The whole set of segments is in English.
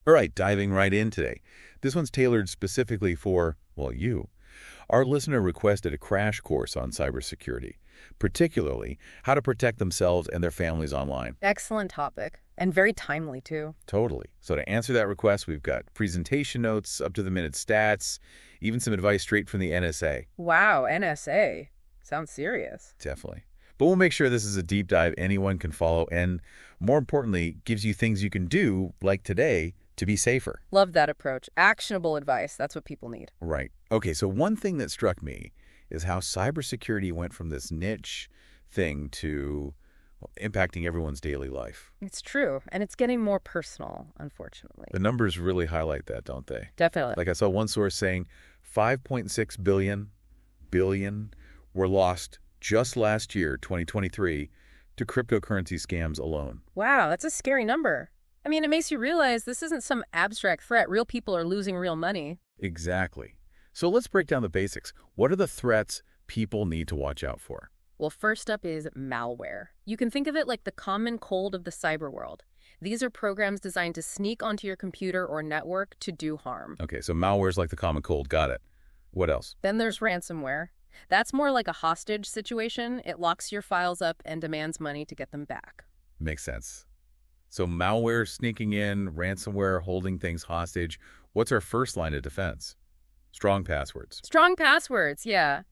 All right, diving right in today. This one's tailored specifically for, well, you. Our listener requested a crash course on cybersecurity, particularly how to protect themselves and their families online. Excellent topic, and very timely, too. Totally. So to answer that request, we've got presentation notes, up-to-the-minute stats, even some advice straight from the NSA. Wow, NSA. Sounds serious. Definitely. But we'll make sure this is a deep dive anyone can follow and, more importantly, gives you things you can do, like today, to be safer. Love that approach. Actionable advice. That's what people need. Right. Okay, so one thing that struck me is how cybersecurity went from this niche thing to impacting everyone's daily life. It's true, and it's getting more personal, unfortunately. The numbers really highlight that, don't they? Definitely. Like I saw one source saying 5.6 billion were lost just last year, 2023, to cryptocurrency scams alone. Wow, that's a scary number. I mean, it makes you realize this isn't some abstract threat. Real people are losing real money. Exactly. So let's break down the basics. What are the threats people need to watch out for? Well, first up is malware. You can think of it like the common cold of the cyber world. These are programs designed to sneak onto your computer or network to do harm. Okay, so malware's like the common cold. Got it. What else? Then there's ransomware. That's more like a hostage situation. It locks your files up and demands money to get them back. Makes sense. So malware sneaking in, ransomware holding things hostage. What's our first line of defense? Strong passwords. Strong passwords, yeah.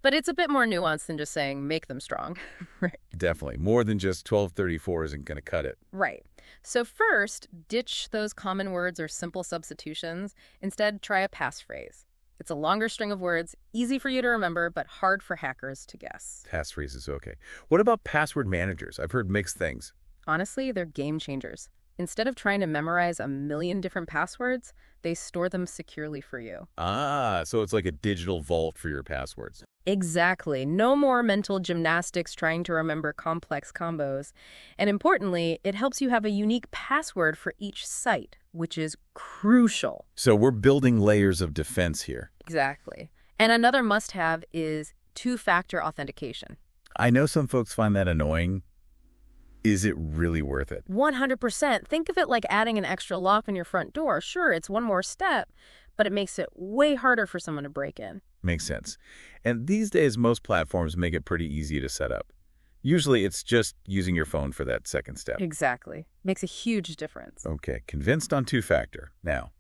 But it's a bit more nuanced than just saying make them strong. Right. Definitely. More than just 1234 isn't going to cut it. Right. So first, ditch those common words or simple substitutions. Instead, try a passphrase. It's a longer string of words, easy for you to remember, but hard for hackers to guess. Passphrases, okay. What about password managers? I've heard mixed things. Honestly, they're game changers. Instead of trying to memorize a million different passwords, they store them securely for you. Ah, so it's like a digital vault for your passwords. Exactly. No more mental gymnastics trying to remember complex combos. And importantly, it helps you have a unique password for each site, which is crucial. So we're building layers of defense here. Exactly. And another must-have is two-factor authentication. I know some folks find that annoying. Is it really worth it? 100%. Think of it like adding an extra lock on your front door. Sure, it's one more step, but it makes it way harder for someone to break in. Makes sense. And these days, most platforms make it pretty easy to set up. Usually, it's just using your phone for that second step. Exactly. Makes a huge difference. Okay, convinced on two-factor. Now,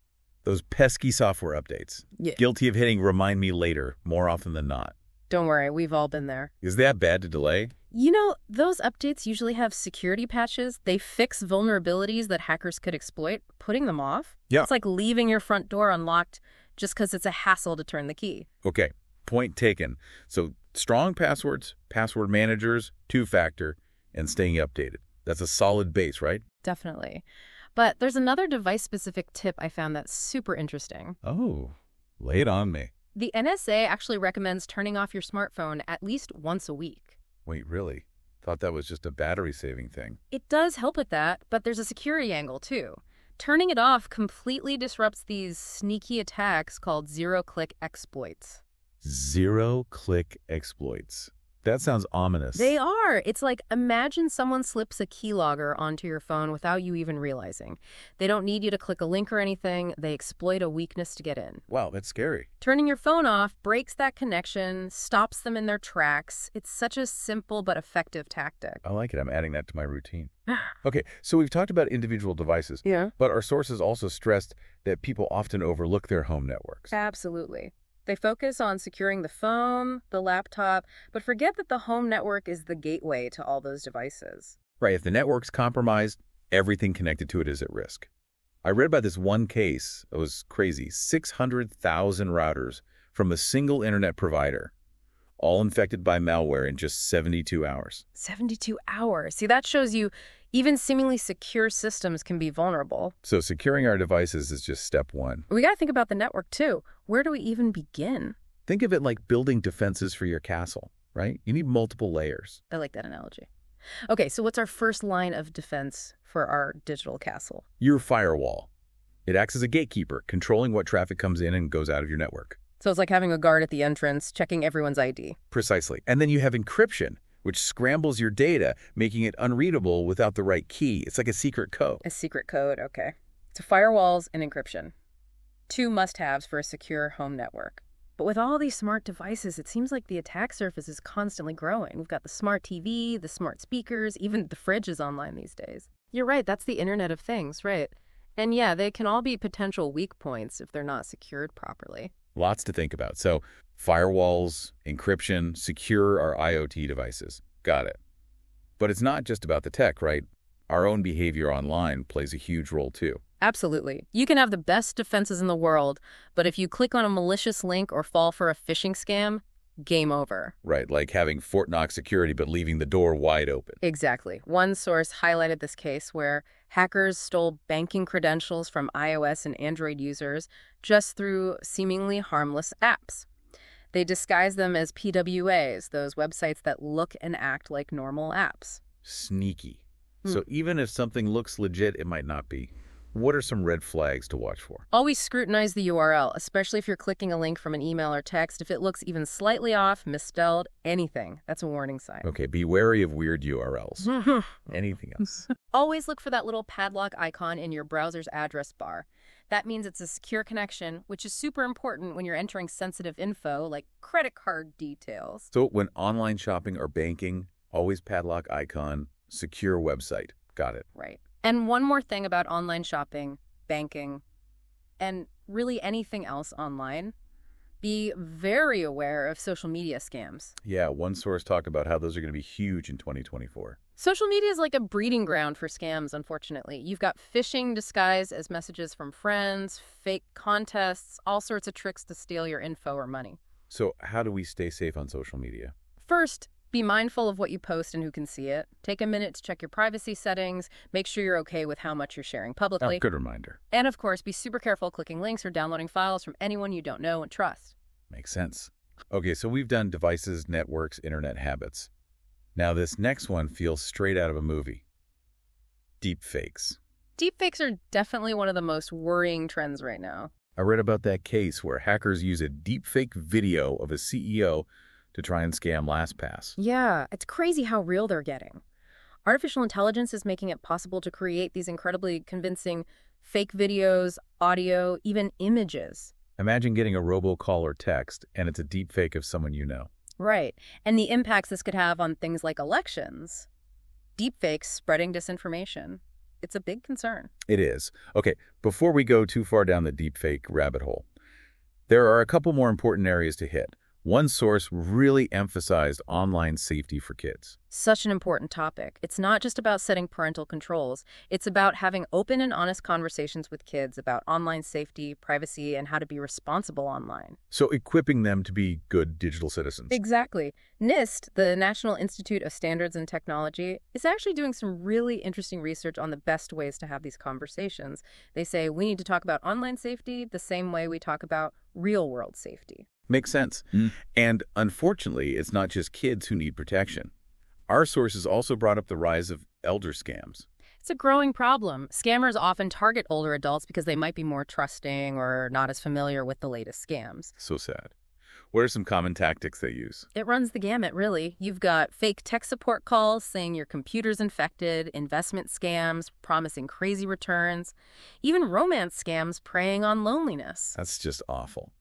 those pesky software updates. Yeah. Guilty of hitting remind me later more often than not. Don't worry, we've all been there. Is that bad to delay? You know, those updates usually have security patches. They fix vulnerabilities that hackers could exploit, putting them off. Yeah. It's like leaving your front door unlocked just because it's a hassle to turn the key. Okay, point taken. So strong passwords, password managers, two-factor, and staying updated. That's a solid base, right? Definitely. But there's another device-specific tip I found that's super interesting. Oh, lay it on me. The NSA actually recommends turning off your smartphone at least once a week. Wait, really? Thought that was just a battery-saving thing. It does help with that, but there's a security angle, too. Turning it off completely disrupts these sneaky attacks called zero-click exploits. Zero-click exploits. That sounds ominous. They are. It's like, imagine someone slips a keylogger onto your phone without you even realizing. They don't need you to click a link or anything. They exploit a weakness to get in. Wow, that's scary. Turning your phone off breaks that connection, stops them in their tracks. It's such a simple but effective tactic. I like it. I'm adding that to my routine. Okay, so we've talked about individual devices. Yeah. But our sources also stressed that people often overlook their home networks. Absolutely. They focus on securing the phone, the laptop, but forget that the home network is the gateway to all those devices. Right, if the network's compromised, everything connected to it is at risk. I read about this one case. It was crazy. 600,000 routers from a single internet provider, all infected by malware in just 72 hours. 72 hours. See, that shows you even seemingly secure systems can be vulnerable. So securing our devices is just step one. We got to think about the network, too. Where do we even begin? Think of it like building defenses for your castle, right? You need multiple layers. I like that analogy. Okay, so what's our first line of defense for our digital castle? Your firewall. It acts as a gatekeeper, controlling what traffic comes in and goes out of your network. So it's like having a guard at the entrance, checking everyone's ID. Precisely. And then you have encryption, which scrambles your data, making it unreadable without the right key. It's like a secret code. A secret code, okay. to firewalls and encryption. Two must-haves for a secure home network. But with all these smart devices, it seems like the attack surface is constantly growing. We've got the smart TV, the smart speakers, even the fridge is online these days. You're right, that's the Internet of Things, right? And yeah, they can all be potential weak points if they're not secured properly. Lots to think about. So firewalls, encryption, secure our IoT devices. Got it. But it's not just about the tech, right? Our own behavior online plays a huge role too. Absolutely. You can have the best defenses in the world, but if you click on a malicious link or fall for a phishing scam, game over. Right, like having Fort Knox security but leaving the door wide open. Exactly. One source highlighted this case where hackers stole banking credentials from iOS and Android users just through seemingly harmless apps. They disguised them as PWAs, those websites that look and act like normal apps. Sneaky. So even if something looks legit, it might not be. What are some red flags to watch for? Always scrutinize the URL, especially if you're clicking a link from an email or text. If it looks even slightly off, misspelled, anything, that's a warning sign. Okay, be wary of weird URLs. Anything else? Always look for that little padlock icon in your browser's address bar. That means it's a secure connection, which is super important when you're entering sensitive info like credit card details. So when online shopping or banking, always padlock icon, secure website. Got it. Right. And one more thing about online shopping, banking, and really anything else online. Be very aware of social media scams. Yeah, one source talked about how those are going to be huge in 2024. Social media is like a breeding ground for scams, unfortunately. You've got phishing disguised as messages from friends, fake contests, all sorts of tricks to steal your info or money. So how do we stay safe on social media? First, be mindful of what you post and who can see it. Take a minute to check your privacy settings. Make sure you're okay with how much you're sharing publicly. Oh, good reminder. And of course, be super careful clicking links or downloading files from anyone you don't know and trust. Makes sense. Okay, so we've done devices, networks, internet habits. Now this next one feels straight out of a movie. Deepfakes. Deepfakes are definitely one of the most worrying trends right now. I read about that case where hackers use a deepfake video of a CEO to try and scam LastPass. Yeah, it's crazy how real they're getting. Artificial intelligence is making it possible to create these incredibly convincing fake videos, audio, even images. Imagine getting a robocall or text, and it's a deepfake of someone you know. Right. And the impacts this could have on things like elections. Deepfakes spreading disinformation. It's a big concern. It is. Okay, before we go too far down the deepfake rabbit hole, there are a couple more important areas to hit. One source really emphasized online safety for kids. Such an important topic. It's not just about setting parental controls. It's about having open and honest conversations with kids about online safety, privacy, and how to be responsible online. So equipping them to be good digital citizens. Exactly. NIST, the National Institute of Standards and Technology, is actually doing some really interesting research on the best ways to have these conversations. They say we need to talk about online safety the same way we talk about real-world safety. Makes sense. And unfortunately, it's not just kids who need protection. Our sources also brought up the rise of elder scams. It's a growing problem. Scammers often target older adults because they might be more trusting or not as familiar with the latest scams. So sad. What are some common tactics they use? It runs the gamut, really. You've got fake tech support calls saying your computer's infected, investment scams promising crazy returns, even romance scams preying on loneliness. That's just awful.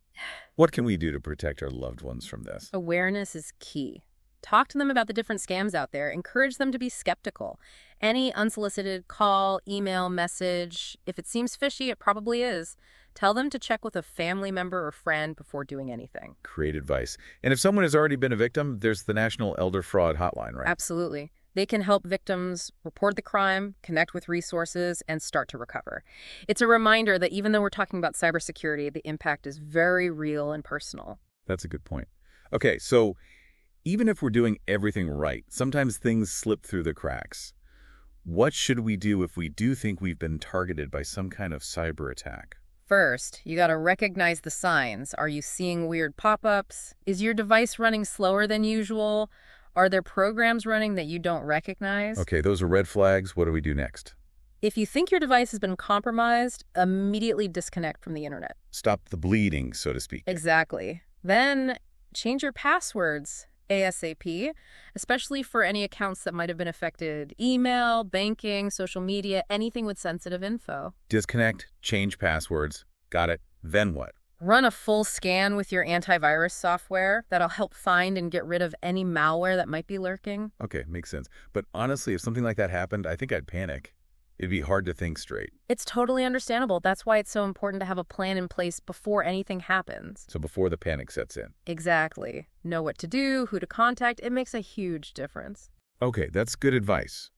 What can we do to protect our loved ones from this? Awareness is key. Talk to them about the different scams out there. Encourage them to be skeptical. Any unsolicited call, email, message, if it seems fishy, it probably is. Tell them to check with a family member or friend before doing anything. Great advice. And if someone has already been a victim, there's the National Elder Fraud Hotline, right? Absolutely. They can help victims report the crime, connect with resources, and start to recover. It's a reminder that even though we're talking about cybersecurity, the impact is very real and personal. That's a good point. Okay, so even if we're doing everything right, sometimes things slip through the cracks. What should we do if we do think we've been targeted by some kind of cyber attack? First, you got to recognize the signs. Are you seeing weird pop-ups? Is your device running slower than usual? Are there programs running that you don't recognize? Okay, those are red flags. What do we do next? If you think your device has been compromised, immediately disconnect from the internet. Stop the bleeding, so to speak. Exactly. Then change your passwords. ASAP, especially for any accounts that might have been affected. Email, banking, social media, anything with sensitive info. Disconnect, change passwords. Got it. Then what? Run a full scan with your antivirus software. That'll help find and get rid of any malware that might be lurking. Okay, makes sense. But honestly, if something like that happened, I think I'd panic. It'd be hard to think straight. It's totally understandable. That's why it's so important to have a plan in place before anything happens. So before the panic sets in. Exactly. Know what to do, who to contact. It makes a huge difference. Okay, that's good advice.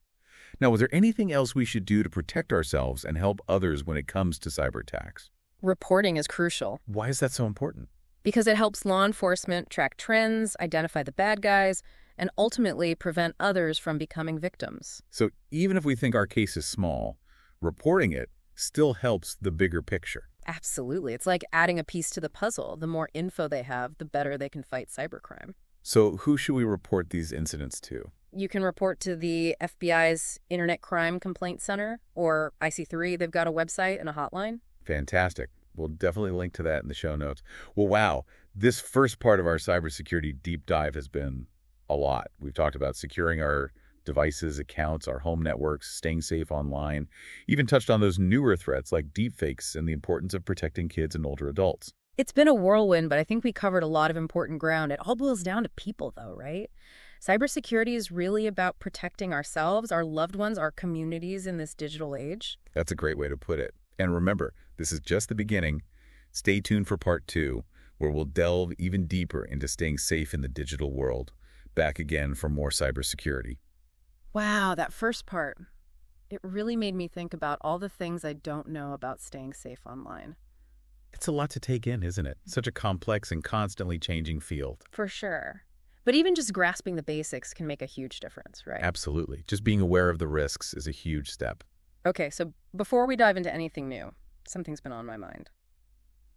Now, was there anything else we should do to protect ourselves and help others when it comes to cyber attacks? Reporting is crucial Why is that so important? because it helps law enforcement track trends, identify the bad guys, and ultimately prevent others from becoming victims. So even if we think our case is small, reporting it still helps the bigger picture. Absolutely. It's like adding a piece to the puzzle. The more info they have, the better they can fight cybercrime. So who should we report these incidents to? You can report to the FBI's Internet Crime Complaint Center or IC3. They've got a website and a hotline. Fantastic. We'll definitely link to that in the show notes. Well, wow. This first part of our cybersecurity deep dive has been a lot. We've talked about securing our devices, accounts, our home networks, staying safe online, even touched on those newer threats like deepfakes and the importance of protecting kids and older adults. It's been a whirlwind, but I think we covered a lot of important ground. It all boils down to people, though, right? Cybersecurity is really about protecting ourselves, our loved ones, our communities in this digital age. That's a great way to put it. And remember, this is just the beginning. Stay tuned for part 2, where we'll delve even deeper into staying safe in the digital world. Back again for more cybersecurity. Wow, that first part. It really made me think about all the things I don't know about staying safe online. It's a lot to take in, isn't it? Such a complex and constantly changing field. For sure. But even just grasping the basics can make a huge difference, right? Absolutely. Just being aware of the risks is a huge step. Okay, so before we dive into anything new, something's been on my mind.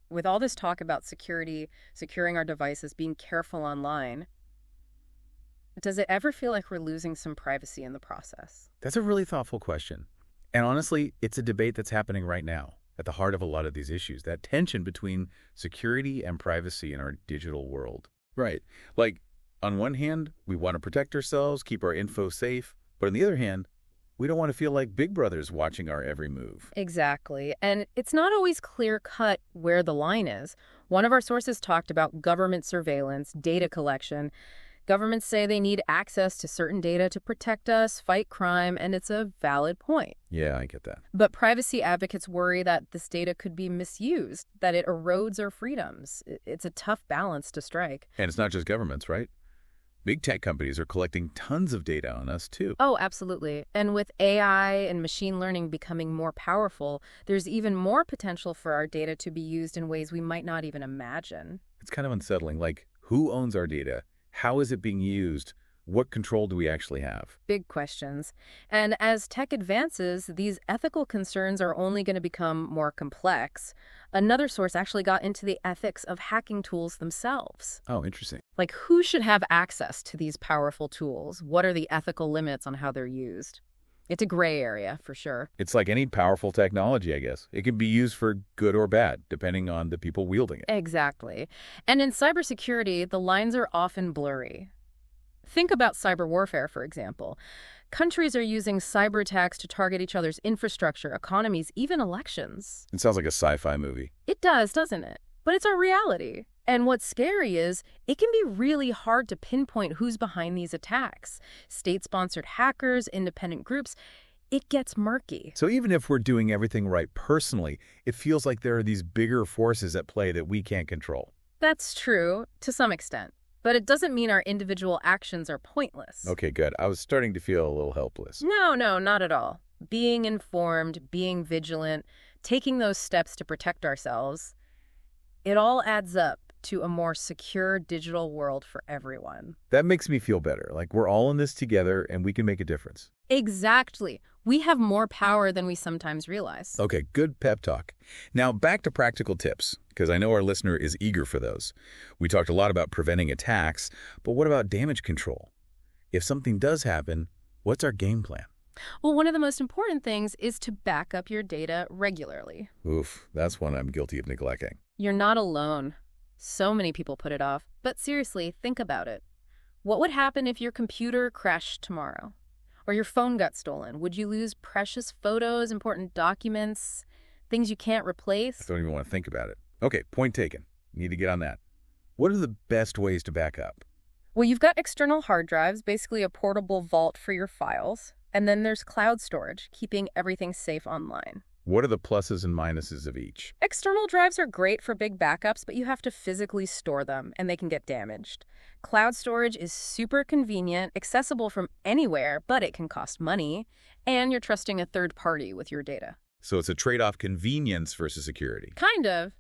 With all this talk about security, securing our devices, being careful online, does it ever feel like we're losing some privacy in the process? That's a really thoughtful question. And honestly, it's a debate that's happening right now at the heart of a lot of these issues, that tension between security and privacy in our digital world. Right. Like, on one hand, we want to protect ourselves, keep our info safe, but on the other hand, we don't want to feel like Big Brother's watching our every move. Exactly. And it's not always clear-cut where the line is. One of our sources talked about government surveillance, data collection. Governments say they need access to certain data to protect us, fight crime, and it's a valid point. Yeah, I get that. But privacy advocates worry that this data could be misused, that it erodes our freedoms. It's a tough balance to strike. And it's not just governments, right? Big tech companies are collecting tons of data on us, too. Oh, absolutely. And with AI and machine learning becoming more powerful, there's even more potential for our data to be used in ways we might not even imagine. It's kind of unsettling. Like, who owns our data? How is it being used? What control do we actually have? Big questions. And as tech advances, these ethical concerns are only going to become more complex. Another source actually got into the ethics of hacking tools themselves. Oh, interesting. Like, who should have access to these powerful tools? What are the ethical limits on how they're used? It's a gray area, for sure. It's like any powerful technology, I guess. It can be used for good or bad, depending on the people wielding it. Exactly. And in cybersecurity, the lines are often blurry. Think about cyber warfare, for example. Countries are using cyber attacks to target each other's infrastructure, economies, even elections. It sounds like a sci-fi movie. It does, doesn't it? But it's our reality. And what's scary is it can be really hard to pinpoint who's behind these attacks. State-sponsored hackers, independent groups, it gets murky. So even if we're doing everything right personally, it feels like there are these bigger forces at play that we can't control. That's true, to some extent. But it doesn't mean our individual actions are pointless. Okay, good. I was starting to feel a little helpless. No, not at all. Being informed, being vigilant, taking those steps to protect ourselves, it all adds up to a more secure digital world for everyone. That makes me feel better. Like we're all in this together and we can make a difference. Exactly. We have more power than we sometimes realize. Okay, good pep talk. Now back to practical tips, because I know our listener is eager for those. We talked a lot about preventing attacks, but what about damage control? If something does happen, what's our game plan? Well, one of the most important things is to back up your data regularly. Oof, that's one I'm guilty of neglecting. You're not alone. So many people put it off. But seriously, think about it. What would happen if your computer crashed tomorrow? Or your phone got stolen? Would you lose precious photos, important documents, things you can't I replace? don't even want to think about it. Okay, point taken. Need to get on that. What are the best ways to back up? Well, you've got external hard drives, basically a portable vault for your files. And then there's cloud storage, keeping everything safe online. What are the pluses and minuses of each? External drives are great for big backups, but you have to physically store them, and they can get damaged. Cloud storage is super convenient, accessible from anywhere, but it can cost money, and you're trusting a third party with your data. So it's a trade-off, convenience versus security. Kind of.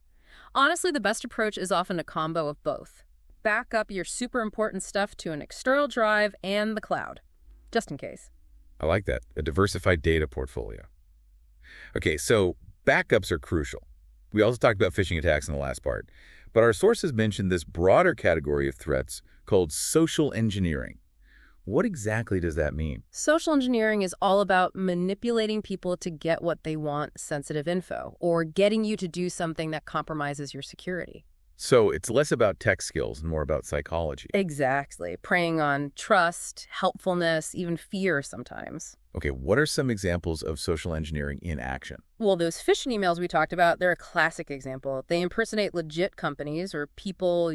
Honestly, the best approach is often a combo of both. Back up your super important stuff to an external drive and the cloud, just in case. I like that, a diversified data portfolio. Okay, so backups are crucial. We also talked about phishing attacks in the last part, but our sources mentioned this broader category of threats called social engineering. What exactly does that mean? Social engineering is all about manipulating people to get what they want, sensitive info, or getting you to do something that compromises your security. So it's less about tech skills and more about psychology. Exactly. Preying on trust, helpfulness, even fear sometimes. Okay, what are some examples of social engineering in action? Well, those phishing emails we talked about, they're a classic example. They impersonate legit companies or people,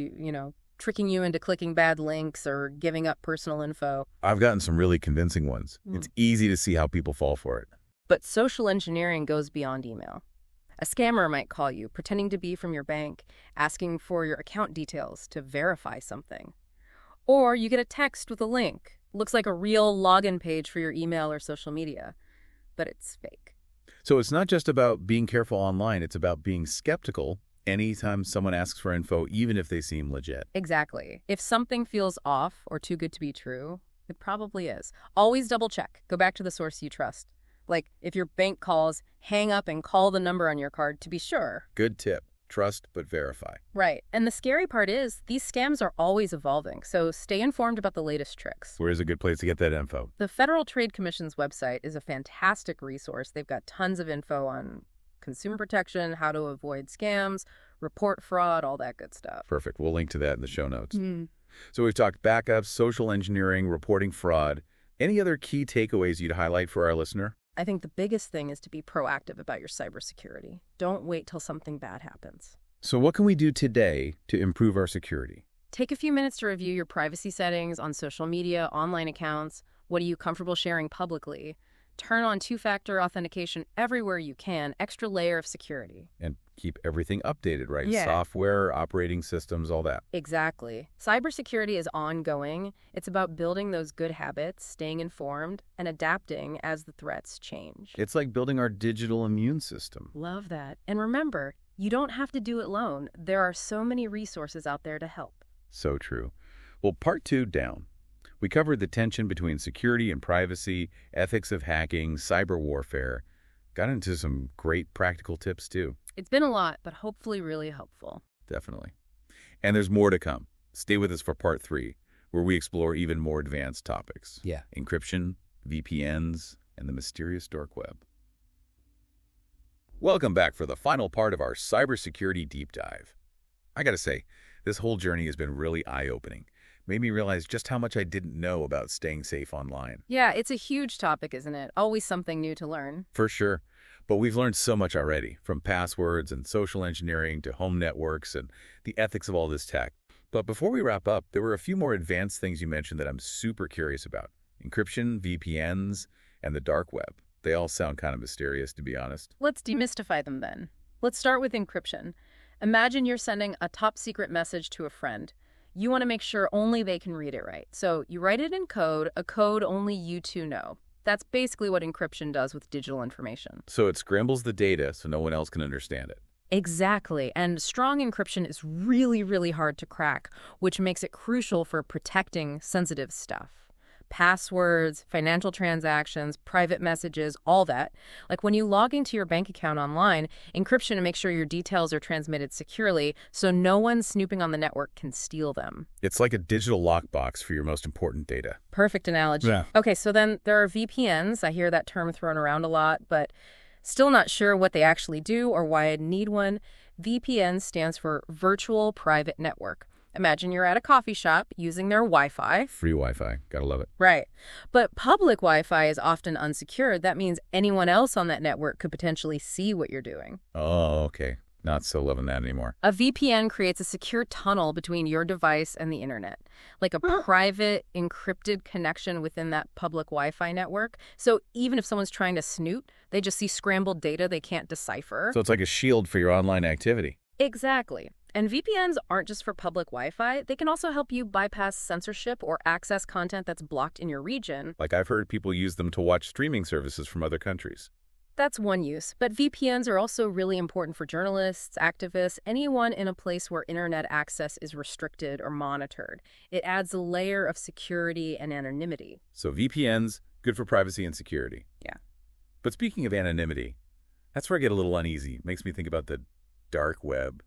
tricking you into clicking bad links or giving up personal info. I've gotten some really convincing ones. It's easy to see how people fall for it. But social engineering goes beyond email. A scammer might call you, pretending to be from your bank, asking for your account details to verify something. Or you get a text with a link. Looks like a real login page for your email or social media, but it's fake. So it's not just about being careful online, it's about being skeptical anytime someone asks for info, even if they seem legit. Exactly. If something feels off or too good to be true, it probably is. Always double check. Go back to the source you trust. Like, if your bank calls, hang up and call the number on your card to be sure. Good tip. Trust but verify. Right. And the scary part is, these scams are always evolving, so stay informed about the latest tricks. Where's a good place to get that info? The Federal Trade Commission's website is a fantastic resource. They've got tons of info on consumer protection, how to avoid scams, report fraud, all that good stuff. Perfect. We'll link to that in the show notes. So we've talked backups, social engineering, reporting fraud. Any other key takeaways you'd highlight for our listener? I think the biggest thing is to be proactive about your cybersecurity. Don't wait till something bad happens. So what can we do today to improve our security? Take a few minutes to review your privacy settings on social media, online accounts. What are you comfortable sharing publicly? Turn on two-factor authentication everywhere you can, extra layer of security. And keep everything updated, right? Yeah. Software, operating systems, all that. Exactly. Cybersecurity is ongoing. It's about building those good habits, staying informed, and adapting as the threats change. It's like building our digital immune system. Love that. And remember, you don't have to do it alone. There are so many resources out there to help. So true. Well, part 2 down. We covered the tension between security and privacy, ethics of hacking, cyber warfare. Got into some great practical tips, too. It's been a lot, but hopefully really helpful. Definitely. And there's more to come. Stay with us for part 3, where we explore even more advanced topics. Yeah. Encryption, VPNs, and the mysterious dark web. Welcome back for the final part of our cybersecurity deep dive. I gotta say, this whole journey has been really eye-opening. Made me realize just how much I didn't know about staying safe online. Yeah, it's a huge topic, isn't it? Always something new to learn. For sure. But we've learned so much already, from passwords and social engineering to home networks and the ethics of all this tech. But before we wrap up, there were a few more advanced things you mentioned that I'm super curious about. Encryption, VPNs, and the dark web. They all sound kind of mysterious, to be honest. Let's demystify them then. Let's start with encryption. Imagine you're sending a top-secret message to a friend. You want to make sure only they can read it right. So you write it in code, a code only you two know. That's basically what encryption does with digital information. So it scrambles the data so no one else can understand it. Exactly. And strong encryption is really, really hard to crack, which makes it crucial for protecting sensitive stuff. Passwords, financial transactions, private messages, all that. Like when you log into your bank account online, encryption to make sure your details are transmitted securely so no one snooping on the network can steal them. It's like a digital lockbox for your most important data. Perfect analogy. Yeah. Okay, so then there are VPNs. I hear that term thrown around a lot, but still not sure what they actually do or why I'd need one. VPN stands for Virtual Private Network. Imagine you're at a coffee shop using their Wi-Fi. Free Wi-Fi. Gotta love it. Right. But public Wi-Fi is often unsecured. That means anyone else on that network could potentially see what you're doing. Oh, okay. Not so loving that anymore. A VPN creates a secure tunnel between your device and the internet, like a private, encrypted connection within that public Wi-Fi network. So even if someone's trying to snoot, they just see scrambled data they can't decipher. So it's like a shield for your online activity. Exactly. And VPNs aren't just for public Wi-Fi. They can also help you bypass censorship or access content that's blocked in your region. Like I've heard people use them to watch streaming services from other countries. That's one use, but VPNs are also really important for journalists, activists, anyone in a place where internet access is restricted or monitored. It adds a layer of security and anonymity. So VPNs, good for privacy and security. Yeah. But speaking of anonymity, that's where I get a little uneasy. It makes me think about the dark web,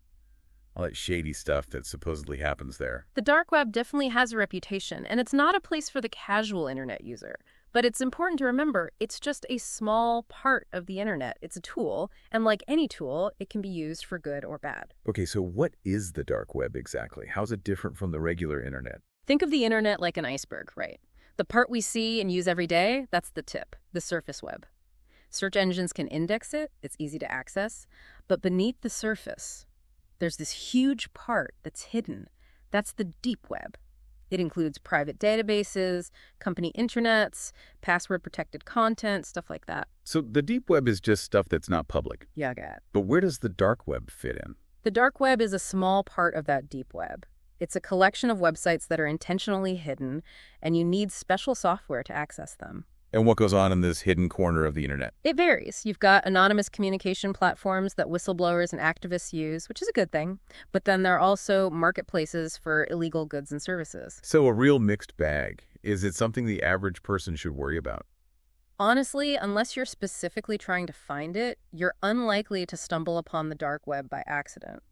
all that shady stuff that supposedly happens there. The dark web definitely has a reputation, and it's not a place for the casual internet user. But it's important to remember, it's just a small part of the internet. It's a tool, and like any tool, it can be used for good or bad. Okay, so what is the dark web exactly? How's it different from the regular internet? Think of the internet like an iceberg, right? The part we see and use every day, that's the tip, the surface web. Search engines can index it, it's easy to access, but beneath the surface, there's this huge part that's hidden. That's the deep web. It includes private databases, company intranets, password-protected content, stuff like that. So the deep web is just stuff that's not public. Yeah, I got it. But where does the dark web fit in? The dark web is a small part of that deep web. It's a collection of websites that are intentionally hidden, and you need special software to access them. And what goes on in this hidden corner of the internet? It varies. You've got anonymous communication platforms that whistleblowers and activists use, which is a good thing. But then there are also marketplaces for illegal goods and services. So a real mixed bag. Is it something the average person should worry about? Honestly, unless you're specifically trying to find it, you're unlikely to stumble upon the dark web by accident.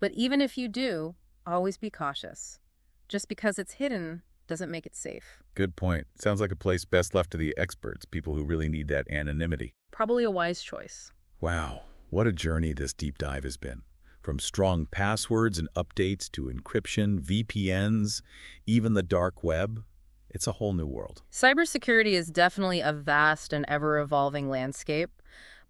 But even if you do, always be cautious. Just because it's hidden doesn't make it safe. Good point. Sounds like a place best left to the experts, people who really need that anonymity. Probably a wise choice. Wow, what a journey this deep dive has been. From strong passwords and updates to encryption, VPNs, even the dark web. It's a whole new world. Cybersecurity is definitely a vast and ever-evolving landscape.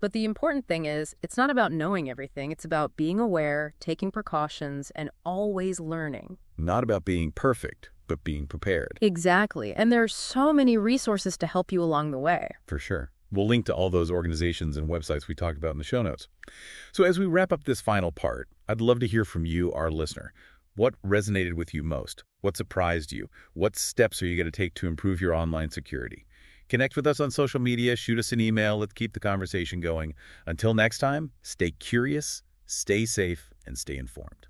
But the important thing is, it's not about knowing everything. It's about being aware, taking precautions, and always learning. Not about being perfect, but being prepared. Exactly. And there are so many resources to help you along the way. For sure. We'll link to all those organizations and websites we talked about in the show notes. So as we wrap up this final part, I'd love to hear from you, our listener. What resonated with you most? What surprised you? What steps are you going to take to improve your online security? Connect with us on social media, shoot us an email, let's keep the conversation going. Until next time, stay curious, stay safe, and stay informed.